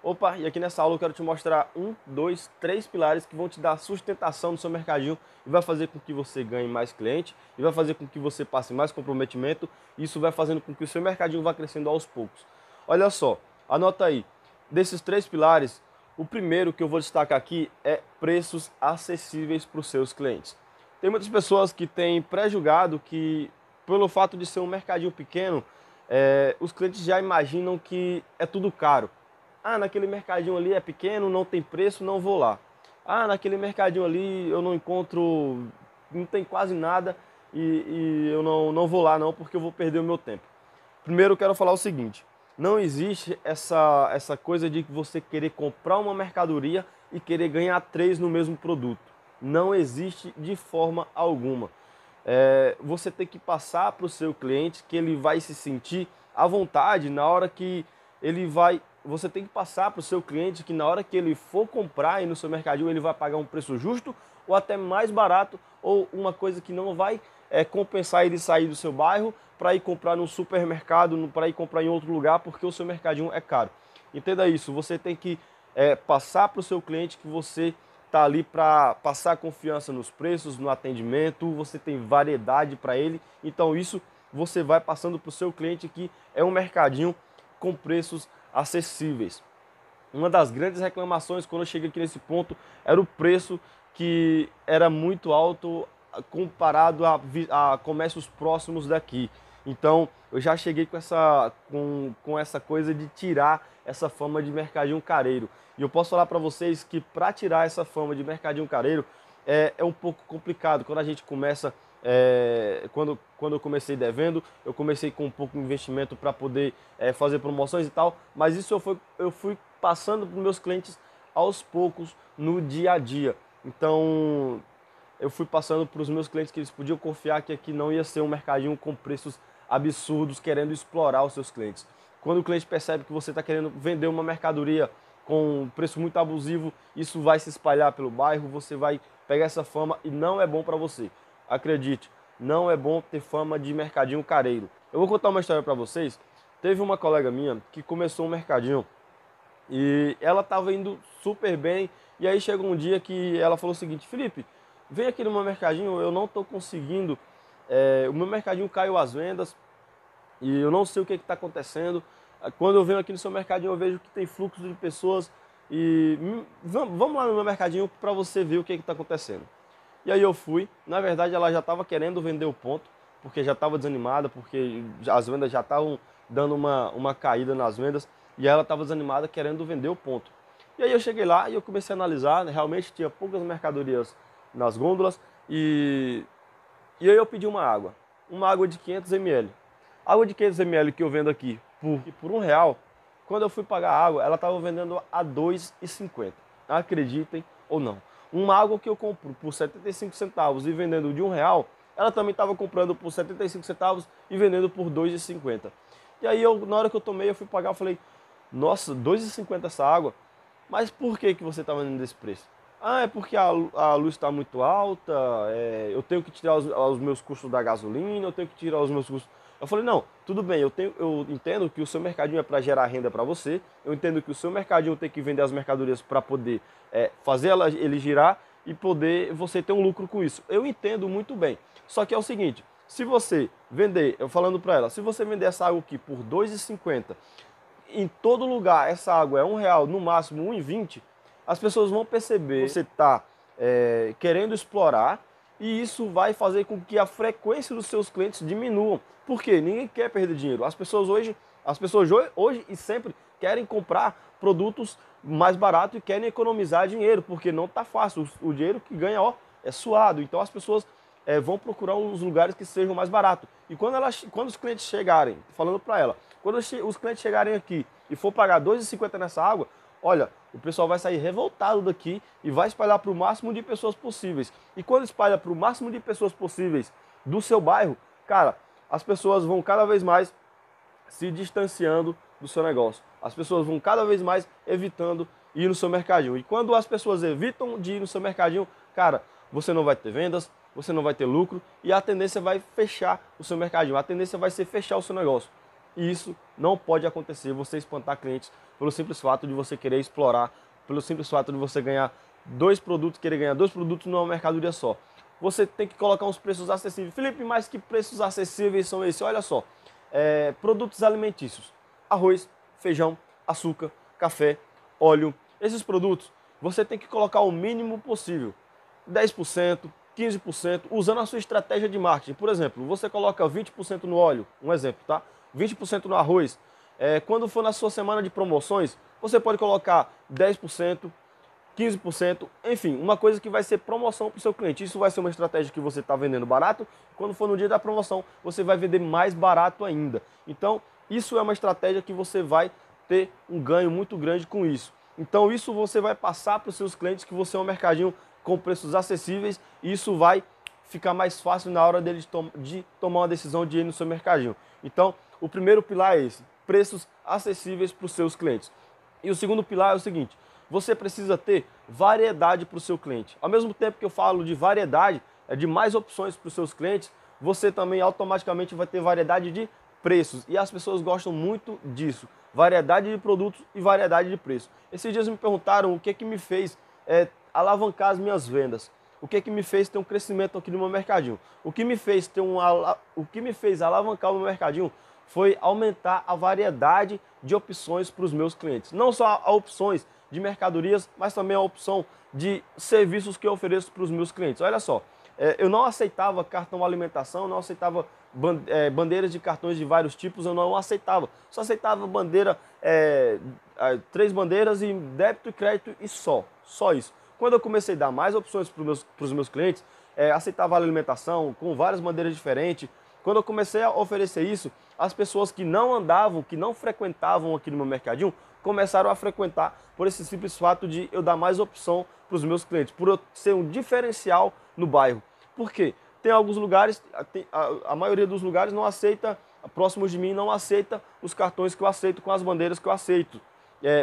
Opa, e aqui nessa aula eu quero te mostrar um, dois, três pilares que vão te dar sustentação no seu mercadinho e vai fazer com que você ganhe mais cliente e vai fazer com que você passe mais comprometimento. E isso vai fazendo com que o seu mercadinho vá crescendo aos poucos. Olha só, anota aí. Desses três pilares, o primeiro que eu vou destacar aqui é preços acessíveis para os seus clientes. Tem muitas pessoas que têm pré-julgado que, pelo fato de ser um mercadinho pequeno, os clientes já imaginam que é tudo caro. Ah, naquele mercadinho ali é pequeno, não tem preço, não vou lá. Ah, naquele mercadinho ali eu não encontro, não tem quase nada e eu não vou lá não porque eu vou perder o meu tempo. Primeiro eu quero falar o seguinte, não existe essa coisa de você querer comprar uma mercadoria e querer ganhar três no mesmo produto. Não existe de forma alguma. Você tem que passar para o seu cliente que ele vai se sentir à vontade na hora que ele vai. Você tem que passar para o seu cliente que na hora que ele for comprar aí no seu mercadinho ele vai pagar um preço justo ou até mais barato ou uma coisa que não vai compensar ele sair do seu bairro para ir comprar num supermercado, para ir comprar em outro lugar porque o seu mercadinho é caro. Entenda isso, você tem que passar para o seu cliente que você está ali para passar confiança nos preços, no atendimento, você tem variedade para ele, então isso você vai passando para o seu cliente que é um mercadinho com preços acessíveis. Uma das grandes reclamações quando eu cheguei aqui nesse ponto era o preço que era muito alto comparado a comércios próximos daqui. Então eu já cheguei com essa coisa de tirar essa fama de mercadinho careiro. E eu posso falar para vocês que para tirar essa fama de mercadinho careiro é um pouco complicado. Quando a gente começa, quando eu comecei devendo, eu comecei com um pouco de investimento para poder fazer promoções e tal, mas isso eu fui passando para os meus clientes aos poucos no dia a dia. Então eu fui passando para os meus clientes que eles podiam confiar que aqui não ia ser um mercadinho com preços absurdos, querendo explorar os seus clientes. Quando o cliente percebe que você está querendo vender uma mercadoria com um preço muito abusivo, isso vai se espalhar pelo bairro, você vai pegar essa fama e não é bom para você. Acredite, não é bom ter fama de mercadinho careiro. Eu vou contar uma história para vocês. Teve uma colega minha que começou um mercadinho e ela estava indo super bem. E aí chegou um dia que ela falou o seguinte: Felipe, vem aqui no meu mercadinho, eu não estou conseguindo, o meu mercadinho caiu as vendas e eu não sei o que está acontecendo. Quando eu venho aqui no seu mercadinho eu vejo que tem fluxo de pessoas e vamos lá no meu mercadinho para você ver o que está acontecendo. E aí eu fui, na verdade ela já estava querendo vender o ponto, porque já estava desanimada, porque as vendas já estavam dando uma caída nas vendas, e ela estava desanimada querendo vender o ponto. E aí eu cheguei lá e eu comecei a analisar, né, realmente tinha poucas mercadorias nas gôndolas, e aí eu pedi uma água de 500 ml. Água de 500 ml que eu vendo aqui por R$ 1, quando eu fui pagar a água, ela estava vendendo a R$ 2,50. Acreditem ou não. Uma água que eu compro por 75 centavos e vendendo de R$ 1, ela também estava comprando por 75 centavos e vendendo por 2,50. E aí na hora que eu tomei, eu fui pagar, eu falei, nossa, 2,50 essa água? Mas por que você está vendendo desse preço? Ah, é porque a luz está muito alta, eu tenho que tirar os meus custos da gasolina, eu tenho que tirar os meus custos. Eu falei, não, tudo bem, eu entendo que o seu mercadinho é para gerar renda para você, eu entendo que o seu mercadinho tem que vender as mercadorias para poder fazer ele girar e poder você ter um lucro com isso. Eu entendo muito bem. Só que é o seguinte, se você vender, eu falando para ela, se você vender essa água aqui por R$ 2,50, em todo lugar essa água é R$ 1, no máximo R$ 1,20, as pessoas vão perceber que você está querendo explorar e isso vai fazer com que a frequência dos seus clientes diminuam. Por quê? Ninguém quer perder dinheiro. As pessoas hoje e sempre querem comprar produtos mais baratos e querem economizar dinheiro, porque não está fácil. O dinheiro que ganha é suado. Então as pessoas vão procurar uns lugares que sejam mais baratos. E quando os clientes chegarem, falando para ela, quando os clientes chegarem aqui e for pagar R$ 2,50 nessa água, olha, o pessoal vai sair revoltado daqui e vai espalhar para o máximo de pessoas possíveis. E quando espalha para o máximo de pessoas possíveis do seu bairro, cara, as pessoas vão cada vez mais se distanciando do seu negócio. As pessoas vão cada vez mais evitando ir no seu mercadinho. E quando as pessoas evitam de ir no seu mercadinho, cara, você não vai ter vendas, você não vai ter lucro e a tendência vai fechar o seu mercadinho. A tendência vai ser fechar o seu negócio. E isso não pode acontecer, você espantar clientes pelo simples fato de você querer explorar, pelo simples fato de você ganhar dois produtos, querer ganhar dois produtos numa mercadoria só. Você tem que colocar uns preços acessíveis. Felipe, mas que preços acessíveis são esses? Olha só, produtos alimentícios, arroz, feijão, açúcar, café, óleo. Esses produtos você tem que colocar o mínimo possível, 10%, 15%, usando a sua estratégia de marketing. Por exemplo, você coloca 20% no óleo, um exemplo, tá? 20% no arroz. Quando for na sua semana de promoções, você pode colocar 10%, 15%, enfim, uma coisa que vai ser promoção para o seu cliente. Isso vai ser uma estratégia que você está vendendo barato. Quando for no dia da promoção, você vai vender mais barato ainda. Então, isso é uma estratégia que você vai ter um ganho muito grande com isso. Então, isso você vai passar para os seus clientes que você é um mercadinho com preços acessíveis e isso vai ficar mais fácil na hora deles de tomar uma decisão de ir no seu mercadinho. Então, o primeiro pilar é esse, preços acessíveis para os seus clientes. E o segundo pilar é o seguinte, você precisa ter variedade para o seu cliente. Ao mesmo tempo que eu falo de variedade, de mais opções para os seus clientes, você também automaticamente vai ter variedade de preços. E as pessoas gostam muito disso. Variedade de produtos e variedade de preço. Esses dias me perguntaram o que me fez alavancar as minhas vendas. O que me fez ter um crescimento aqui no meu mercadinho. O que me fez alavancar o meu mercadinho foi aumentar a variedade de opções para os meus clientes. Não só a opções de mercadorias, mas também a opção de serviços que eu ofereço para os meus clientes. Olha só, eu não aceitava cartão alimentação, não aceitava bandeiras de cartões de vários tipos, eu não aceitava. Só aceitava bandeira, 3 bandeiras e débito e crédito e só isso. Quando eu comecei a dar mais opções para os meus clientes, aceitava alimentação com várias bandeiras diferentes. Quando eu comecei a oferecer isso, as pessoas que não andavam, que não frequentavam aqui no meu mercadinho, começaram a frequentar por esse simples fato de eu dar mais opção para os meus clientes, por eu ser um diferencial no bairro. Por quê? Tem alguns lugares, a maioria dos lugares não aceita, próximos de mim não aceita os cartões que eu aceito com as bandeiras que eu aceito.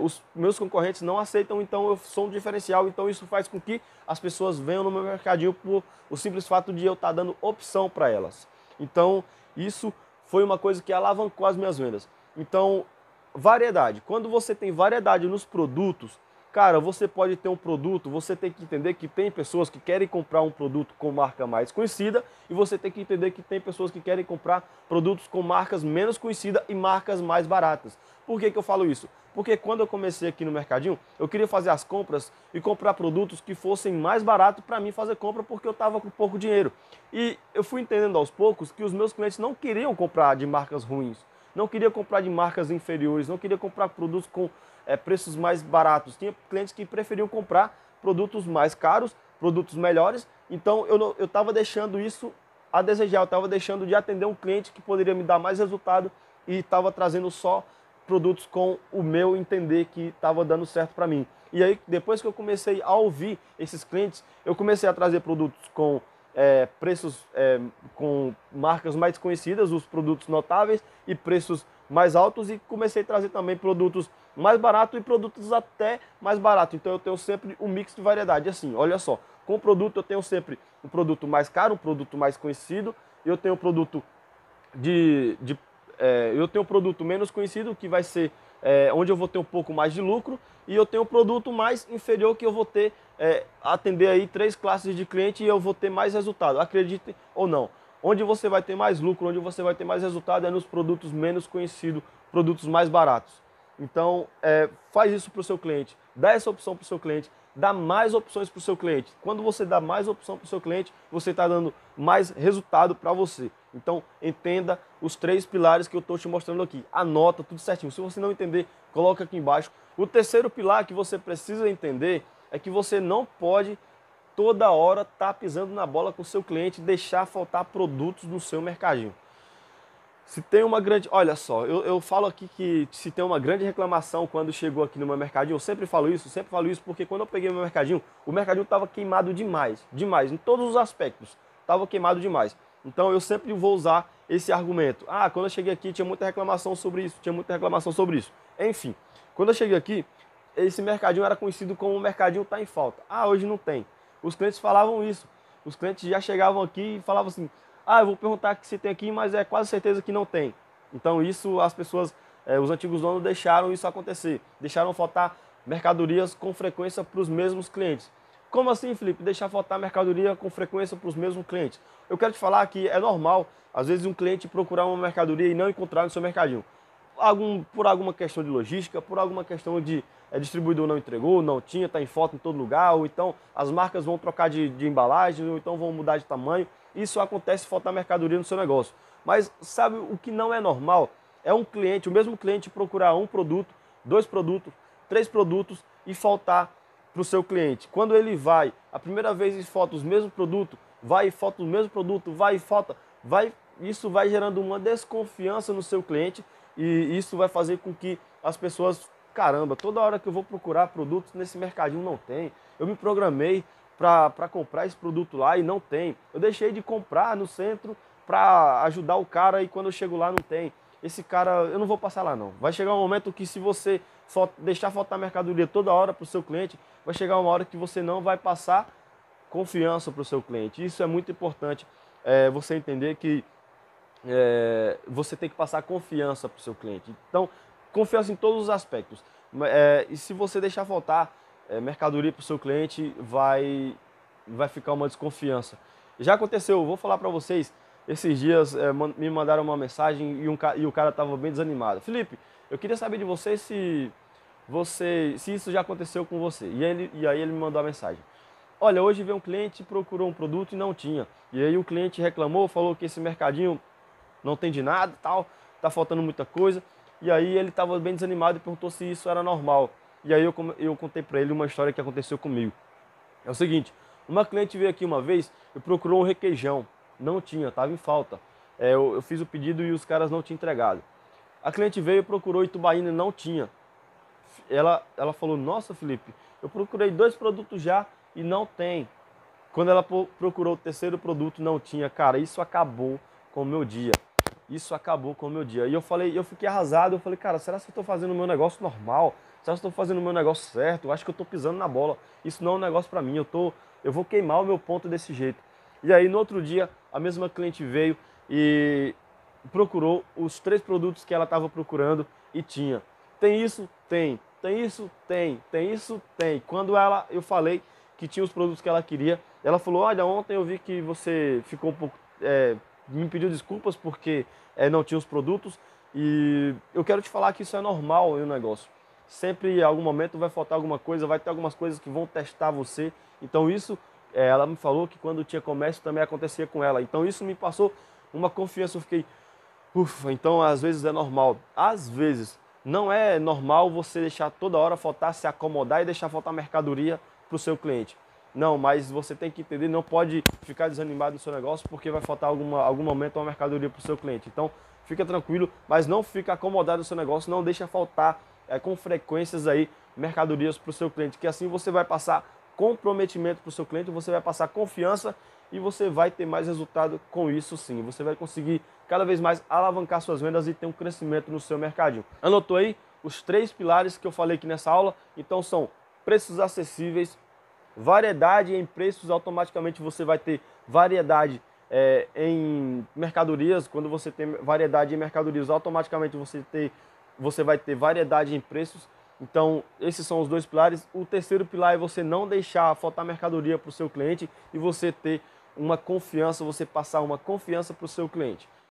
Os meus concorrentes não aceitam, então eu sou um diferencial, então isso faz com que as pessoas venham no meu mercadinho por o simples fato de eu estar dando opção para elas. Então isso foi uma coisa que alavancou as minhas vendas. Então, variedade. Quando você tem variedade nos produtos, cara, você pode ter um produto, você tem que entender que tem pessoas que querem comprar um produto com marca mais conhecida e você tem que entender que tem pessoas que querem comprar produtos com marcas menos conhecidas e marcas mais baratas. Por que eu falo isso? Porque quando eu comecei aqui no mercadinho, eu queria fazer as compras e comprar produtos que fossem mais baratos para mim fazer compra porque eu estava com pouco dinheiro. E eu fui entendendo aos poucos que os meus clientes não queriam comprar de marcas ruins, não queriam comprar de marcas inferiores, não queriam comprar produtos com preços mais baratos. Tinha clientes que preferiam comprar produtos mais caros, produtos melhores. Então eu estava deixando isso a desejar, eu estava deixando de atender um cliente que poderia me dar mais resultado e estava trazendo só produtos com o meu entender que estava dando certo para mim. E aí, depois que eu comecei a ouvir esses clientes, eu comecei a trazer produtos com preços com marcas mais conhecidas, os produtos notáveis e preços mais altos, e comecei a trazer também produtos mais baratos e produtos até mais baratos. Então eu tenho sempre um mix de variedade. Assim, olha só, com o produto eu tenho sempre um produto mais caro, um produto mais conhecido, eu tenho um produto eu tenho um produto menos conhecido, que vai ser onde eu vou ter um pouco mais de lucro, e eu tenho um produto mais inferior que eu vou ter, atender aí 3 classes de cliente e eu vou ter mais resultado, acreditem ou não. Onde você vai ter mais lucro, onde você vai ter mais resultado é nos produtos menos conhecidos, produtos mais baratos. Então, faz isso para o seu cliente, dá essa opção para o seu cliente, dá mais opções para o seu cliente. Quando você dá mais opção para o seu cliente, você está dando mais resultado para você. Então, entenda os 3 pilares que eu estou te mostrando aqui. Anota tudo certinho. Se você não entender, coloca aqui embaixo. O terceiro pilar que você precisa entender é que você não pode toda hora estar pisando na bola com o seu cliente e deixar faltar produtos no seu mercadinho. Se tem uma grande... Olha só, eu falo aqui que se tem uma grande reclamação quando chegou aqui no meu mercadinho, eu sempre falo isso porque quando eu peguei o meu mercadinho, o mercadinho estava queimado demais, em todos os aspectos, estava queimado demais. Então eu sempre vou usar esse argumento. Ah, quando eu cheguei aqui tinha muita reclamação sobre isso, Enfim, quando eu cheguei aqui, esse mercadinho era conhecido como o mercadinho tá em falta. Ah, hoje não tem. Os clientes falavam isso. Os clientes já chegavam aqui e falavam assim, ah, eu vou perguntar se tem aqui, mas é quase certeza que não tem. Então isso as pessoas, os antigos donos deixaram isso acontecer, deixaram faltar mercadorias com frequência para os mesmos clientes. Como assim, Felipe? Deixar faltar mercadoria com frequência para os mesmos clientes? Eu quero te falar que é normal, às vezes, um cliente procurar uma mercadoria e não encontrar no seu mercadinho. Por alguma questão de logística, por alguma questão de distribuidor não entregou, não tinha, está em falta em todo lugar, ou então as marcas vão trocar de embalagem, ou então vão mudar de tamanho. Isso acontece se faltar mercadoria no seu negócio. Mas sabe o que não é normal? É um cliente, o mesmo cliente procurar um produto, dois produtos, três produtos e faltar para o seu cliente. Quando ele vai, a primeira vez e falta os mesmos produtos, vai e falta o mesmo produto, vai e falta, isso vai gerando uma desconfiança no seu cliente e isso vai fazer com que as pessoas, caramba, toda hora que eu vou procurar produtos nesse mercadinho não tem. Eu me programei para comprar esse produto lá e não tem. Eu deixei de comprar no centro para ajudar o cara e quando eu chego lá não tem. Esse cara, eu não vou passar lá não. Vai chegar um momento que se você deixar faltar mercadoria toda hora para o seu cliente, vai chegar uma hora que você não vai passar confiança para o seu cliente. Isso é muito importante, você entender que você tem que passar confiança para o seu cliente. Então, confiança em todos os aspectos. E se você deixar faltar mercadoria para o seu cliente, vai ficar uma desconfiança. Já aconteceu, vou falar para vocês, esses dias me mandaram uma mensagem e o cara estava bem desanimado. Felipe, eu queria saber de você se isso já aconteceu com você. E aí ele me mandou a mensagem. Olha, hoje veio um cliente, procurou um produto e não tinha. E aí o cliente reclamou, falou que esse mercadinho não tem de nada, tal, tá faltando muita coisa. E aí ele estava bem desanimado e perguntou se isso era normal. E aí eu contei para ele uma história que aconteceu comigo. É o seguinte, uma cliente veio aqui uma vez e procurou um requeijão. Não tinha, estava em falta. Eu fiz o pedido e os caras não tinham entregado. A cliente veio e procurou Itubaína e não tinha. Ela falou, nossa, Felipe, eu procurei 2 produtos já e não tem. Quando ela procurou o terceiro produto, não tinha. Cara, isso acabou com o meu dia. Isso acabou com o meu dia. E eu fiquei arrasado. Eu falei, cara, será que eu estou fazendo o meu negócio normal? Será que eu estou fazendo o meu negócio certo? Eu acho que eu estou pisando na bola. Isso não é um negócio para mim. Eu vou queimar o meu ponto desse jeito. E aí, no outro dia, a mesma cliente veio e procurou os 3 produtos que ela estava procurando e tinha. Tem isso? Tem. Tem isso? Tem. Tem isso? Tem. Quando eu falei que tinha os produtos que ela queria, ela falou, olha, ontem eu vi que você ficou um pouco... me pediu desculpas porque não tinha os produtos e eu quero te falar que isso é normal em um negócio. Sempre em algum momento vai faltar alguma coisa, vai ter algumas coisas que vão testar você. Então isso, ela me falou que quando tinha comércio também acontecia com ela. Então isso me passou uma confiança, eu fiquei, ufa, então às vezes é normal. Às vezes não é normal você deixar toda hora faltar, se acomodar e deixar faltar mercadoria para o seu cliente. Não, mas você tem que entender, não pode ficar desanimado no seu negócio porque vai faltar algum momento uma mercadoria para o seu cliente. Então, fica tranquilo, mas não fica acomodado no seu negócio, não deixa faltar com frequências aí mercadorias para o seu cliente, que assim você vai passar comprometimento para o seu cliente, você vai passar confiança e você vai ter mais resultado com isso sim. Você vai conseguir cada vez mais alavancar suas vendas e ter um crescimento no seu mercadinho. Anotou aí os 3 pilares que eu falei aqui nessa aula? Então são preços acessíveis, variedade em preços, automaticamente você vai ter variedade em mercadorias. Quando você tem variedade em mercadorias, automaticamente você vai ter variedade em preços. Então, esses são os 2 pilares. O terceiro pilar é você não deixar faltar mercadoria para o seu cliente e você ter uma confiança, você passar uma confiança para o seu cliente.